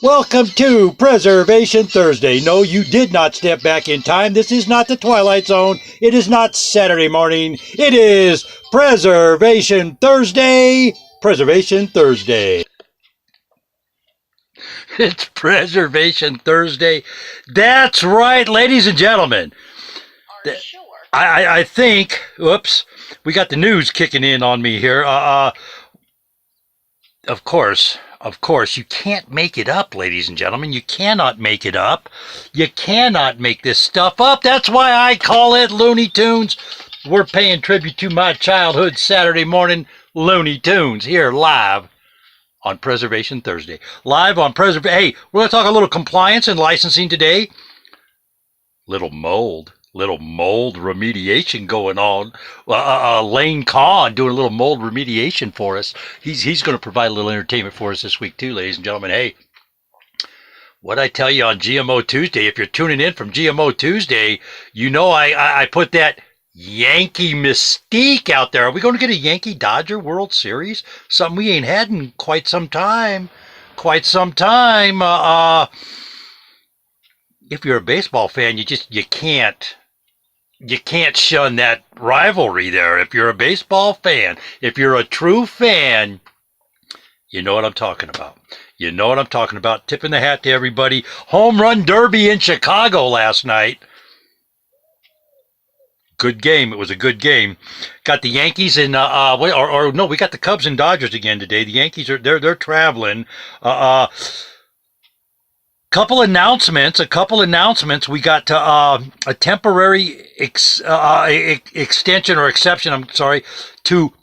Welcome to Preservation Thursday. No, you did not step back in time. This is not the Twilight Zone. It is not Saturday morning. It is Preservation Thursday. Preservation Thursday. It's Preservation Thursday. That's right, ladies and gentlemen. Are you sure? I think, whoops, we got the news kicking in on me here. Of course, you can't make it up, ladies and gentlemen. You cannot make it up. You cannot make this stuff up. That's why I call it Looney Tunes. We're paying tribute to my childhood Saturday morning Looney Tunes here live on Preservation Thursday. Live on Hey, we're going to talk a little compliance and licensing today. Little mold remediation going on. Lane Kahn doing a little mold remediation for us. He's going to provide a little entertainment for us this week too, ladies and gentlemen. Hey, what I tell you on GMO Tuesday, if you're tuning in from GMO Tuesday, you know I put that Yankee mystique out there. Are we going to get a Yankee Dodger World Series? Something we ain't had in quite some time. If you're a baseball fan, you can't shun that rivalry there. If you're a baseball fan, if you're a true fan, you know what I'm talking about. You know what I'm talking about. Tipping the hat to everybody. Home run derby in Chicago last night. Good game. It was a good game. Got the Yankees and we got the Cubs and Dodgers again today. The Yankees they're traveling. A couple announcements. We got a temporary extension or exception. To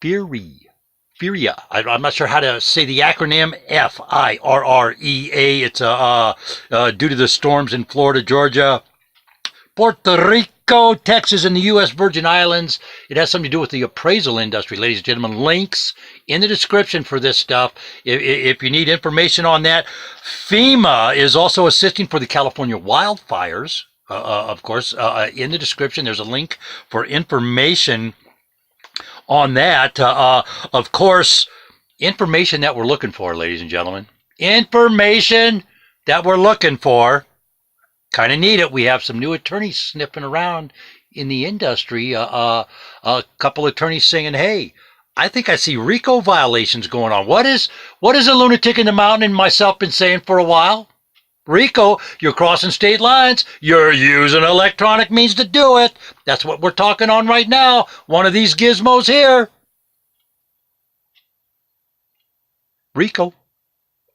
FIRREA. I'm not sure how to say the acronym. FIRREA. It's due to the storms in Florida, Georgia, Puerto Rico, Texas, and the U.S. Virgin Islands. It has something to do with the appraisal industry, ladies and gentlemen. Links in the description for this stuff if you need information on that. FEMA is also assisting for the California wildfires. Of course, in the description, there's a link for information on that. Of course, information that we're looking for, ladies and gentlemen. Information that we're looking for. Kind of need it. We have some new attorneys sniffing around in the industry. A couple attorneys saying, hey, I think I see RICO violations going on. What is a lunatic in the mountain and myself been saying for a while? RICO, you're crossing state lines. You're using electronic means to do it. That's what we're talking on right now. One of these gizmos here. RICO.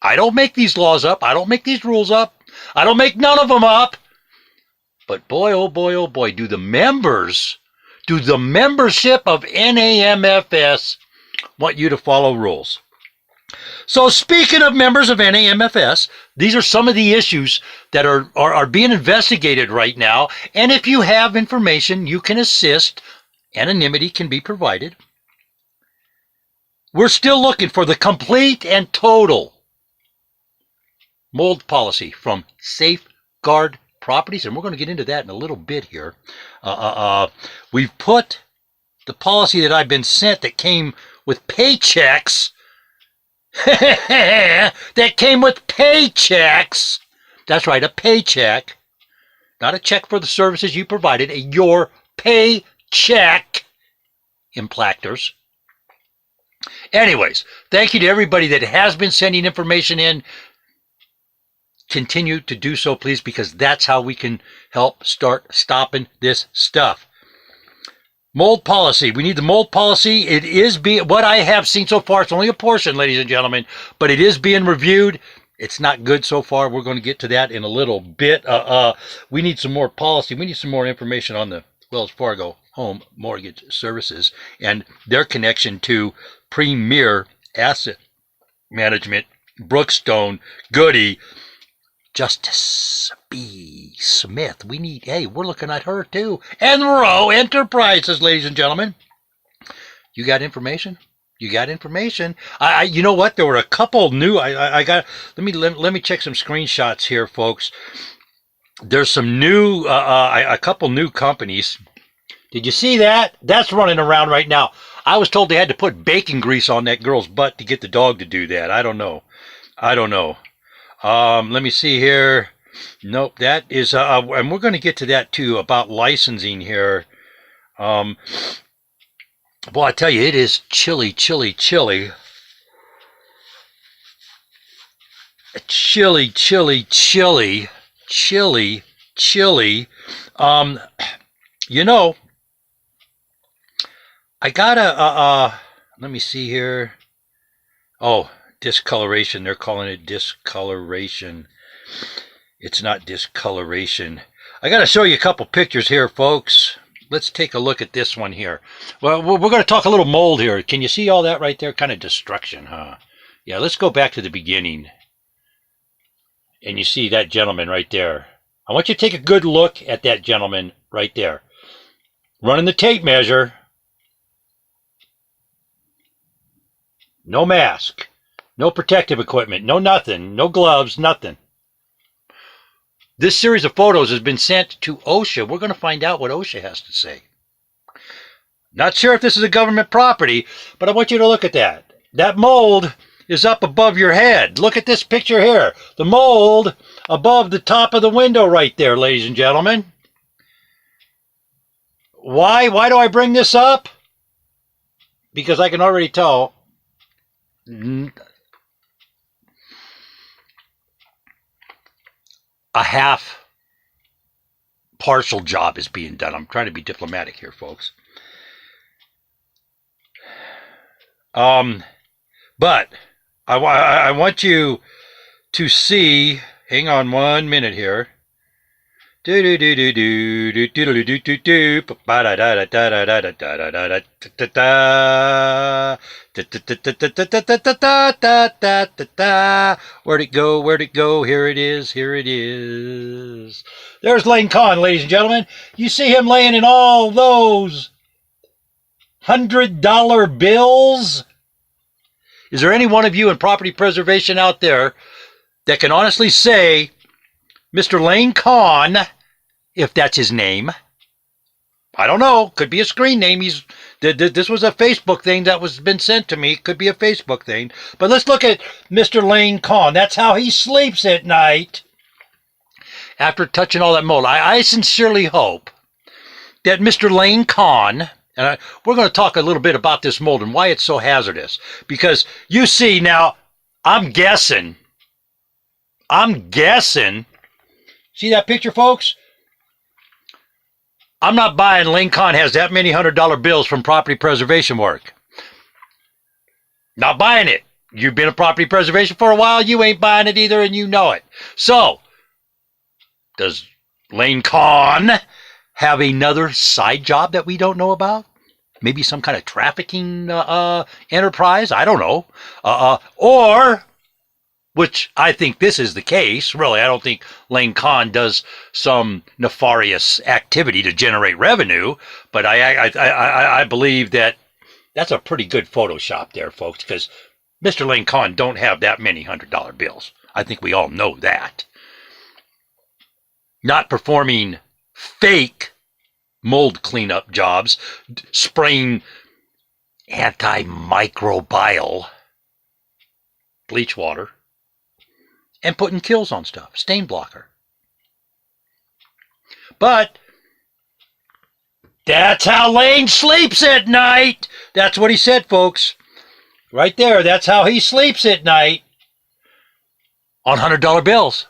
I don't make these laws up. I don't make these rules up. I don't make none of them up. But boy, oh boy, do the membership of NAMFS want you to follow rules. So speaking of members of NAMFS, these are some of the issues that are being investigated right now. And if you have information, you can assist. Anonymity can be provided. We're still looking for the complete and total mold policy from Safeguard Properties, and we're going to get into that in a little bit here. We've put the policy that I've been sent that came with paychecks. That came with paychecks. That's right, a paycheck. Not a check for the services you provided, your paycheck. Implactors. Anyways, thank you to everybody that has been sending information in. Continue to do so, please, because that's how we can help start stopping this stuff. Mold policy. We need the mold policy. It is what I have seen so far. It's only a portion, ladies and gentlemen, but it is being reviewed. It's not good so far. We're going to get to that in a little bit. We need some more policy. We need some more information on the Wells Fargo Home Mortgage Services and their connection to Premier Asset Management, Brookstone, Goody, Justice B. Smith. We're looking at her too. And Rowe Enterprises, ladies and gentlemen. You got information? You know what? There were a couple new, let me check some screenshots here, folks. There's some new, a couple new companies. Did you see that? That's running around right now. I was told they had to put bacon grease on that girl's butt to get the dog to do that. I don't know. I don't know. Let me see here. Nope, that is, and we're going to get to that too about licensing here. Boy, I tell you, it is chilly, chilly, chilly. Chilly, chilly, chilly, chilly, chilly. You know, I gotta, let me see here. Oh, discoloration. They're calling it discoloration. It's not discoloration. I gotta show you a couple pictures here, folks. Let's take a look at this one here. Well, we're going to talk a little mold here. Can you see all that right there? Kind of destruction, huh? Yeah, let's go back to the beginning. And you see that gentleman right there. I want you to take a good look at that gentleman right there. Running the tape measure. No mask. No protective equipment. No nothing. No gloves. Nothing. This series of photos has been sent to OSHA. We're going to find out what OSHA has to say. Not sure if this is a government property, but I want you to look at that. That mold is up above your head. Look at this picture here. The mold above the top of the window right there, ladies and gentlemen. Why do I bring this up? Because I can already tell a half partial job is being done. I'm trying to be diplomatic here, folks. But I want you to see, hang on 1 minute here. Where'd it go? Where'd it go? Here it is. Here it is. There's Lane Kahn, ladies and gentlemen. You see him laying in all those $100 bills? Is there any one of you in property preservation out there that can honestly say, Mr. Lane Kahn, if that's his name? I don't know. Could be a screen name. This was a Facebook thing that was been sent to me. Could be a Facebook thing. But let's look at Mr. Lane Kahn. That's how he sleeps at night after touching all that mold. I sincerely hope that Mr. Lane Kahn, and we're going to talk a little bit about this mold and why it's so hazardous. Because you see now, I'm guessing. See that picture, folks? I'm not buying Lane Kahn has that many $100 bills from property preservation work. Not buying it. You've been in property preservation for a while. You ain't buying it either, and you know it. So, does Lane Kahn have another side job that we don't know about? Maybe some kind of trafficking enterprise? I don't know. Or, which I think this is the case, really, I don't think Lane Kahn does some nefarious activity to generate revenue, but I believe that that's a pretty good Photoshop there, folks, because Mr. Lane Kahn don't have that many $100 bills. I think we all know that. Not performing fake mold cleanup jobs, spraying antimicrobial bleach water, and putting kills on stuff, stain blocker. But that's how Lane sleeps at night. That's what he said, folks. Right there, that's how he sleeps at night. On $100 bills.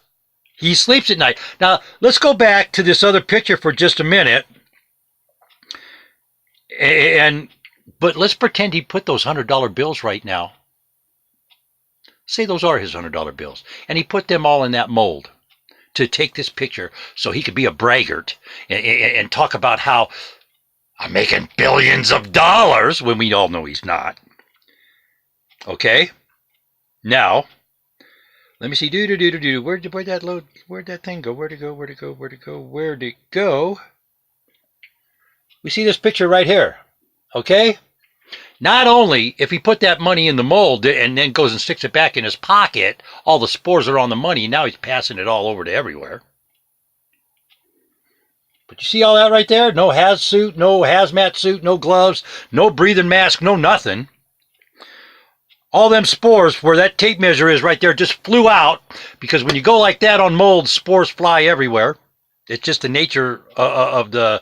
He sleeps at night. Now, let's go back to this other picture for just a minute. But let's pretend he put those $100 bills right now. Say those are his $100 bills. And he put them all in that mold to take this picture so he could be a braggart and talk about how I'm making billions of dollars when we all know he's not. Okay? Now, let me see. Where'd that load? Where'd that thing go? Where'd it go? We see this picture right here. Okay? Not only if he put that money in the mold and then goes and sticks it back in his pocket, all the spores are on the money. Now he's passing it all over to everywhere. But you see all that right there? No hazmat suit, no gloves, no breathing mask, no nothing. all them spores where that tape measure is right there just flew out, because when you go like that on mold, spores fly everywhere. It's just the nature of the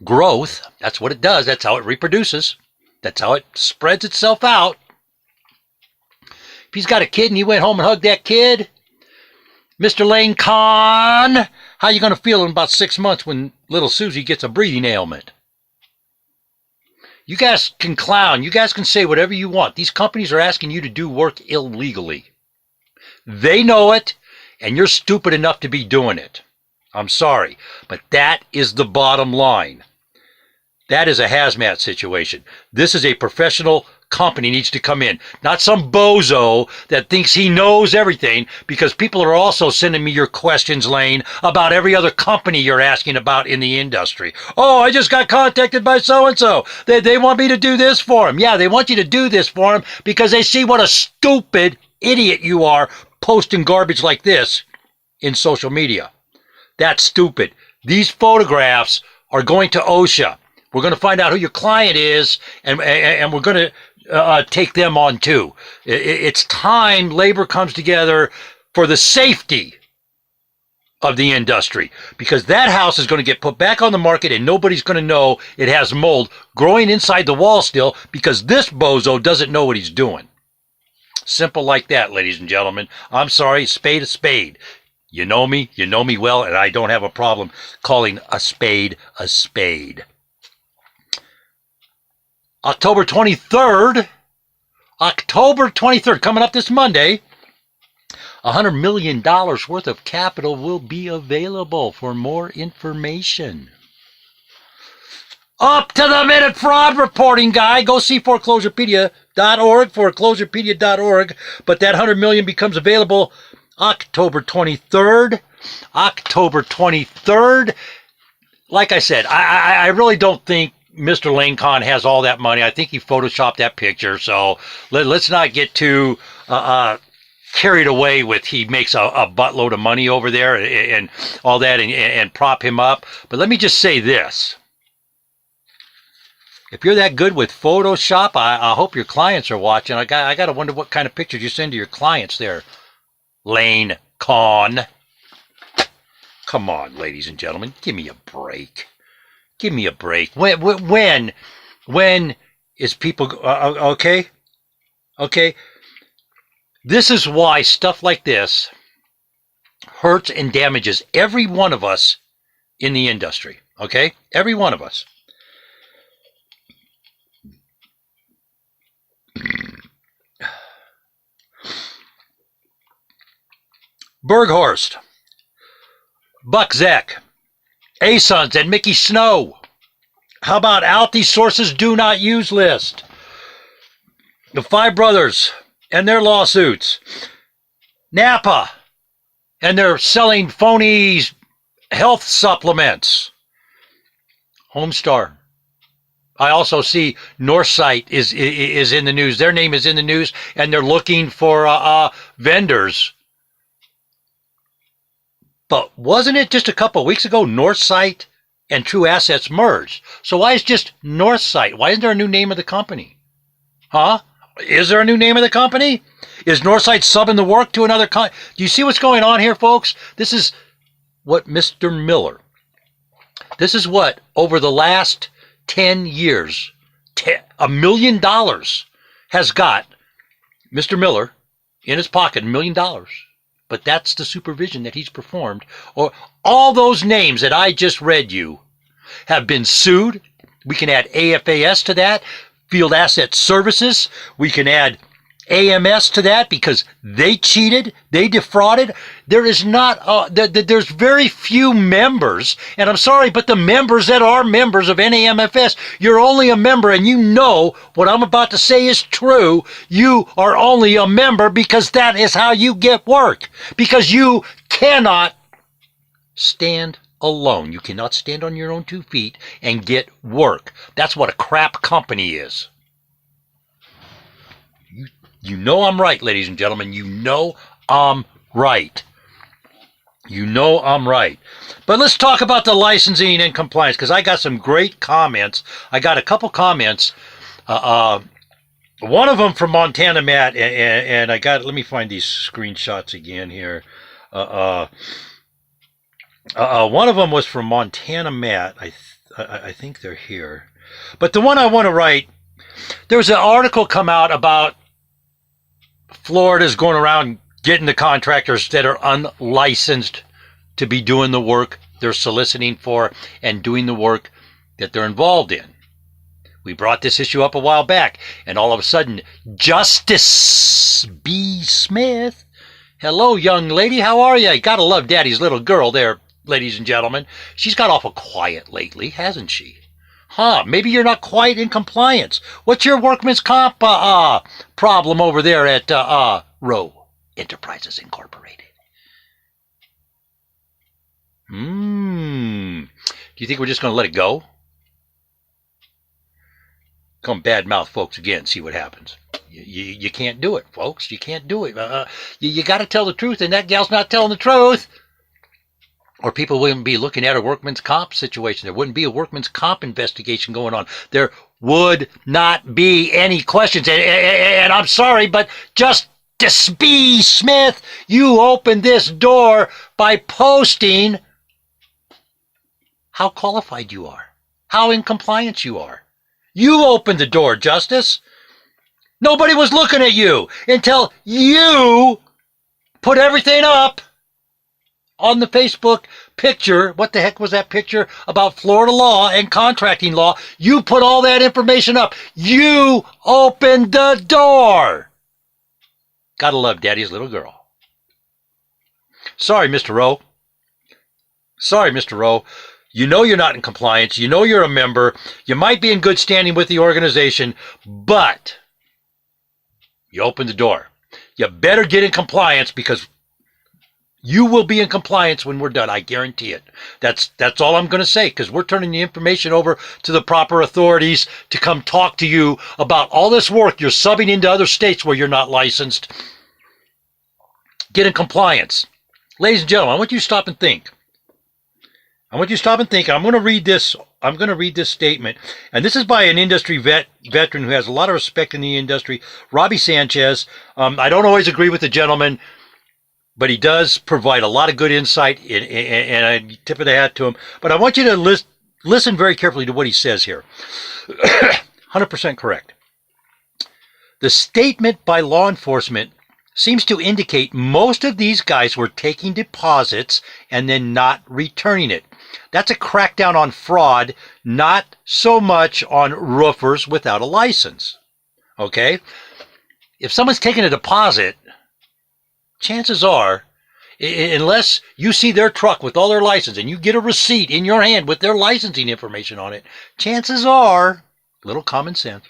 growth. That's what it does. That's how it reproduces. That's how it spreads itself out. If he's got a kid and he went home and hugged that kid, Mr. Lane Kahn, how you going to feel in about 6 months when little Susie gets a breathing ailment? You guys can clown. You guys can say whatever you want. These companies are asking you to do work illegally. They know it, and you're stupid enough to be doing it. I'm sorry, but that is the bottom line. That is a hazmat situation. This is a professional company needs to come in, not some bozo that thinks he knows everything, because people are also sending me your questions, Lane, about every other company you're asking about in the industry. Oh, I just got contacted by so-and-so. They want me to do this for them. Yeah, they want you to do this for them because they see what a stupid idiot you are posting garbage like this in social media. That's stupid. These photographs are going to OSHA. We're going to find out who your client is, and we're going to take them on too. It's time labor comes together for the safety of the industry, because that house is going to get put back on the market and nobody's going to know it has mold growing inside the wall still, because this bozo doesn't know what he's doing. Simple like that, ladies and gentlemen. I'm sorry, spade a spade. You know me well, and I don't have a problem calling a spade a spade. October 23rd, coming up this Monday, $100 million worth of capital will be available. For more information, up to the minute fraud reporting guy. Go see foreclosurepedia.org, foreclosurepedia.org. But that $100 million becomes available October 23rd. October 23rd. Like I said, I really don't think Mr. Lane Kahn has all that money. I think he photoshopped that picture. So let's not get too carried away with he makes a buttload of money over there and all that and prop him up. But let me just say this. If you're that good with Photoshop, I hope your clients are watching. I got to wonder what kind of pictures you send to your clients there, Lane Kahn. Come on, ladies and gentlemen, give me a break. Give me a break. When is people okay? Okay. This is why stuff like this hurts and damages every one of us in the industry. Okay, every one of us. Berghorst, Buck Zek, A-Sons, and Mickey Snow. How about Alti Sources Do Not Use list? The Five Brothers and their lawsuits. Napa and they're selling phony health supplements. Homestar. I also see Northsight is in the news. Their name is in the news, and they're looking for vendors. But wasn't it just a couple of weeks ago Northsight and True Assets merged? So why is just Northsight? Why isn't there a new name of the company? Huh? Is there a new name of the company? Is Northsight subbing the work to another company? Do you see what's going on here, folks? This is what Mr. Miller. This is what, over the last 10 years, $1 million has got Mr. Miller in his pocket, $1 million. But that's the supervision that he's performed. Or all those names that I just read you have been sued. We can add AFAS to that, Field Asset Services. We can add AMS to that because they cheated, they defrauded. There is not, there's very few members, and I'm sorry, but the members that are members of NAMFS, you're only a member, and you know what I'm about to say is true. You are only a member because that is how you get work, because you cannot stand alone. You cannot stand on your own 2 feet and get work. That's what a crap company is. You know I'm right, ladies and gentlemen. You know I'm right. You know I'm right. But let's talk about the licensing and compliance, because I got some great comments. I got a couple comments One of them from Montana, Matt, and let me find these screenshots again here. One of them was from Montana, Matt. I think they're here. But the one I want to write, there was an article come out about Florida's going around getting the contractors that are unlicensed to be doing the work they're soliciting for and doing the work that they're involved in. We brought this issue up a while back, and all of a sudden, Justice B. Smith. Hello, young lady. How are you? Gotta love Daddy's little girl there, ladies and gentlemen. She's got awful quiet lately, hasn't she? Huh, maybe you're not quite in compliance. What's your workman's comp problem over there at Rowe Enterprises Incorporated? Do you think we're just going to let it go? Come badmouth folks again, see what happens. You can't do it, folks. You can't do it. You got to tell the truth, and that gal's not telling the truth. Or people wouldn't be looking at a workman's comp situation. There wouldn't be a workman's comp investigation going on. There would not be any questions. And I'm sorry, but Justice B. Smith, you opened this door by posting how qualified you are, how in compliance you are. You opened the door, Justice. Nobody was looking at you until you put everything up on the Facebook picture. What the heck was that picture about Florida law and contracting law? You put all that information up. You opened the door. Gotta love Daddy's little girl. Sorry, Mr. Rowe. Sorry, Mr. Rowe. You know you're not in compliance. You know you're a member. You might be in good standing with the organization, but you opened the door. You better get in compliance, because you will be in compliance when we're done. I guarantee it. That's all I'm going to say, because we're turning the information over to the proper authorities to come talk to you about all this work you're subbing into other states where you're not licensed. Get in compliance. Ladies and gentlemen, I want you to stop and think. I'm going to read this. I'm going to read this statement, and this is by an industry veteran who has a lot of respect in the industry, Robbie Sanchez. I don't always agree with the gentleman, but he does provide a lot of good insight, and I tip of the hat to him. But I want you to listen very carefully to what he says here. 100% correct. The statement by law enforcement seems to indicate most of these guys were taking deposits and then not returning it. That's a crackdown on fraud, not so much on roofers without a license. Okay? If someone's taking a deposit, chances are, unless you see their truck with all their license and you get a receipt in your hand with their licensing information on it, chances are, little common sense.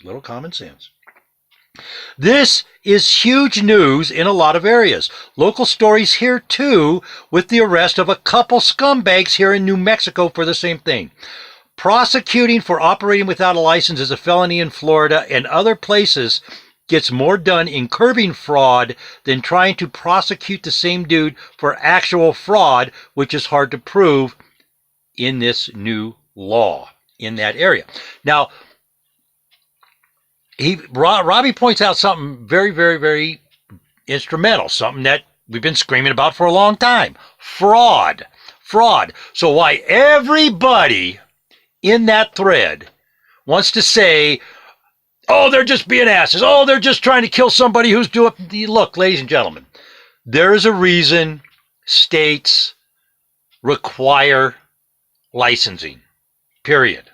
This is huge news in a lot of areas. Local stories here too, with the arrest of a couple scumbags here in New Mexico for the same thing. Prosecuting for operating without a license is a felony in Florida and other places gets more done in curbing fraud than trying to prosecute the same dude for actual fraud, which is hard to prove in this new law in that area. Now, Robbie points out something very, very, very instrumental, something that we've been screaming about for a long time. Fraud. So why everybody in that thread wants to say, oh, they're just being asses. Oh, they're just trying to kill somebody who's doing... Look, ladies and gentlemen, there is a reason states require licensing, period.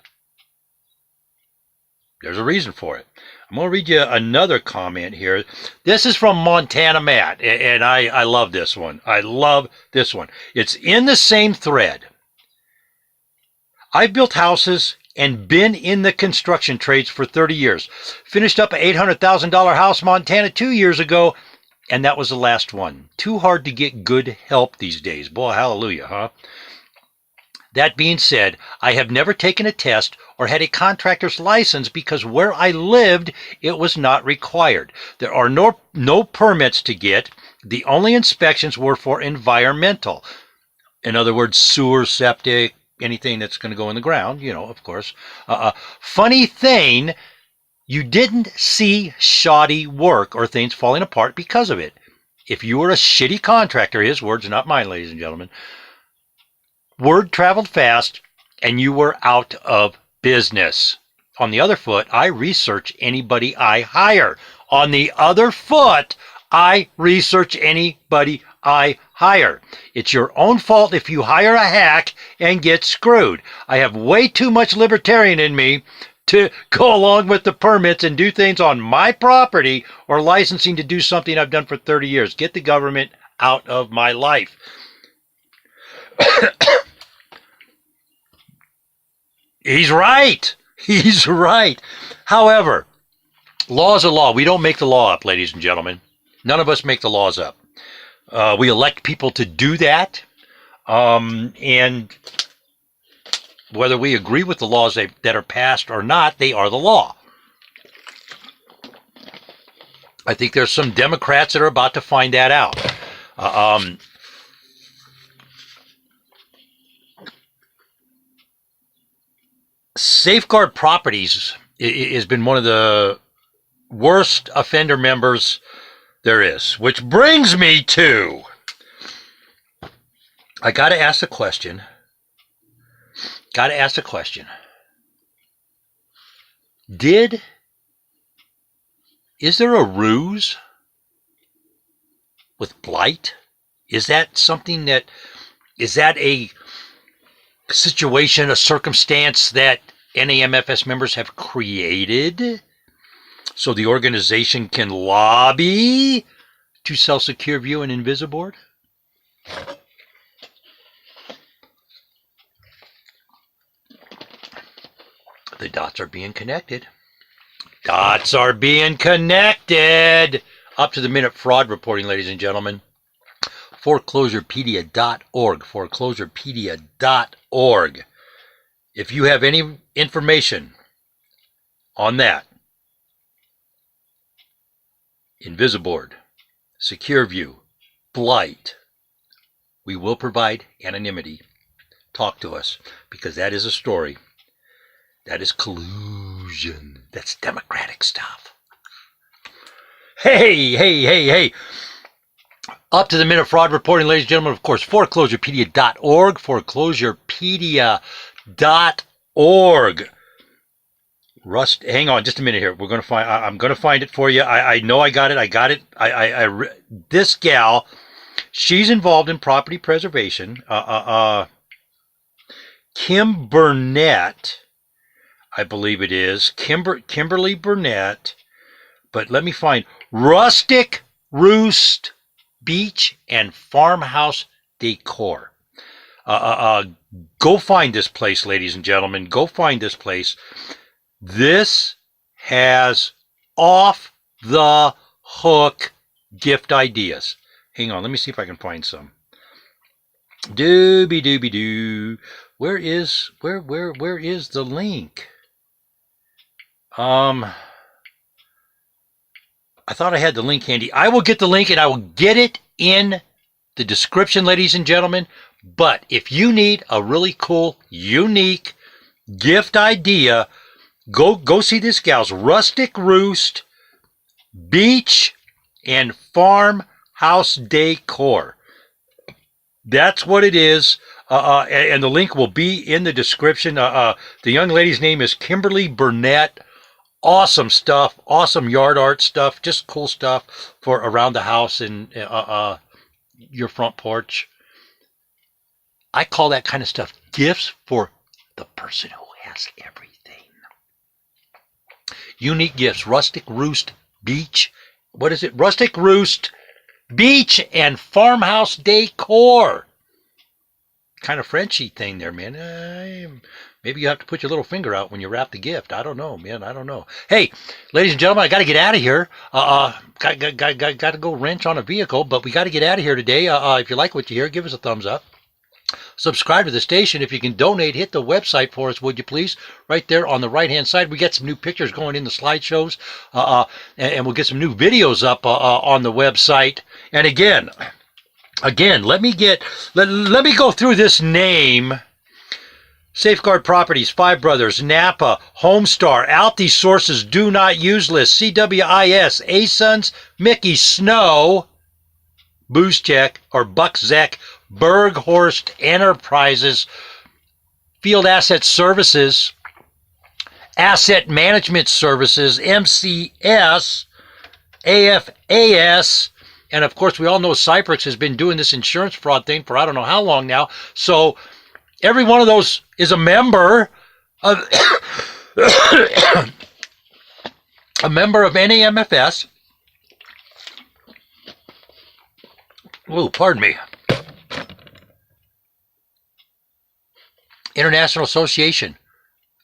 There's a reason for it. I'm going to read you another comment here. This is from Montana Matt, and I love this one. I love this one. It's in the same thread. I've built houses and been in the construction trades for 30 years. Finished up an $800,000 house in Montana 2 years ago, and that was the last one. Too hard to get good help these days. Boy, hallelujah, huh? That being said, I have never taken a test or had a contractor's license because where I lived, it was not required. There are no permits to get. The only inspections were for environmental. In other words, sewer, septic, anything that's going to go in the ground, of course. Funny thing, You didn't see shoddy work or things falling apart because of it. If you were a shitty contractor, his words, not mine, ladies and gentlemen, word traveled fast and you were out of business. On the other foot, I research anybody I hire. On the other foot, I research anybody I hire. It's your own fault if you hire a hack and get screwed. I have way too much libertarian in me to go along with the permits and do things on my property or licensing to do something I've done for 30 years. Get the government out of my life. He's right. He's right. However, laws are law. We don't make the law up, ladies and gentlemen. None of us make the laws up. We elect people to do that. And whether we agree with the laws that are passed or not, they are the law. I think there's some Democrats that are about to find that out. Safeguard Properties has been one of the worst offender members there is, which brings me to, I got to ask the question. Is there a ruse with blight? Is that something is that a situation, a circumstance that NAMFS members have created so the organization can lobby to sell Secure View and Invisiboard? The dots are being connected. Dots are being connected. Up to the minute fraud reporting, ladies and gentlemen. Foreclosurepedia.org. Foreclosurepedia.org. If you have any information on that, Invisiboard, Secure View, blight, we will provide anonymity. Talk to us, because that is a story. That is collusion. That's democratic stuff. Hey. Up to the minute fraud reporting, ladies and gentlemen. Of course, foreclosurepedia.org. Foreclosurepedia.org. Rust, hang on just a minute here. I'm going to find it for you. I know I got it. This gal, she's involved in property preservation. Kim Burnett, I believe it is. Kimberly Burnett. But let me find Rustic Roost Beach and Farmhouse Decor. Go find this place, ladies and gentlemen. Go find this place. This has off the hook gift ideas. Hang on, let me see if I can find some. Dooby. Where is the link? I thought I had the link handy. I will get the link and I will get it in the description, ladies and gentlemen. But if you need a really cool, unique gift idea, go see this gal's Rustic Roost Beach and Farmhouse Decor. That's what it is. And the link will be in the description. The young lady's name is Kimberly Burnett. Awesome stuff, awesome yard art stuff, just cool stuff for around the house and your front porch. I call that kind of stuff gifts for the person who has everything. Unique gifts, Rustic Roost Beach. What is it? Rustic Roost Beach and Farmhouse Decor. Kind of Frenchy thing there, man. Maybe you have to put your little finger out when you wrap the gift. I don't know, man. I don't know. Hey, ladies and gentlemen, I got to get out of here. Got to go wrench on a vehicle, but we got to get out of here today. If you like what you hear, give us a thumbs up. Subscribe to the station. If you can donate, hit the website for us, would you please? Right there on the right-hand side. We got some new pictures going in the slideshows, and we'll get some new videos up on the website. And again, let me go through this name Safeguard Properties, Five Brothers, Napa, Homestar, Alti Sources, Do Not Use List, CWIS, ASUNS, Mickey Snow, Booze Check, or Buckzek, Berghorst Enterprises, Field Asset Services, Asset Management Services, MCS, AFAS, and of course we all know Cypress has been doing this insurance fraud thing for I don't know how long now. So every one of those is a member of a member of NAMFS. Ooh, pardon me. International Association,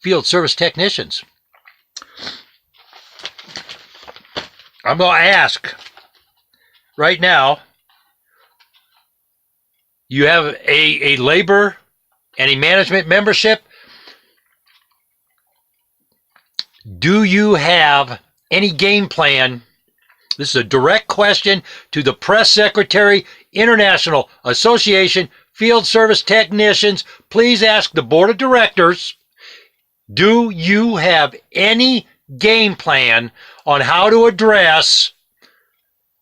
Field Service Technicians. I'm going to ask right now, you have a labor and a management membership. Do you have any game plan? This is a direct question to the press secretary, International Association, Field Service Technicians. Please ask the board of directors, do you have any game plan on how to address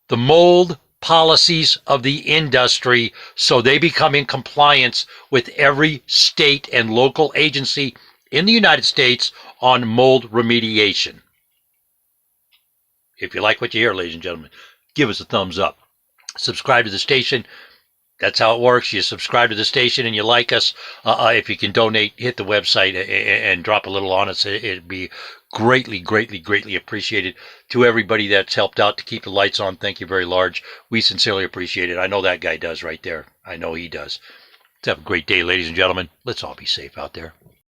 the mold policies of the industry so they become in compliance with every state and local agency in the United States on mold remediation? If you like what you hear, ladies and gentlemen, give us a thumbs up. Subscribe to the station. That's how it works. You subscribe to the station and you like us. If you can donate, hit the website and drop a little on us. It'd be greatly, greatly, greatly appreciated. To everybody that's helped out to keep the lights on, thank you very large. We sincerely appreciate it. I know that guy does right there. I know he does. Let's have a great day, ladies and gentlemen. Let's all be safe out there.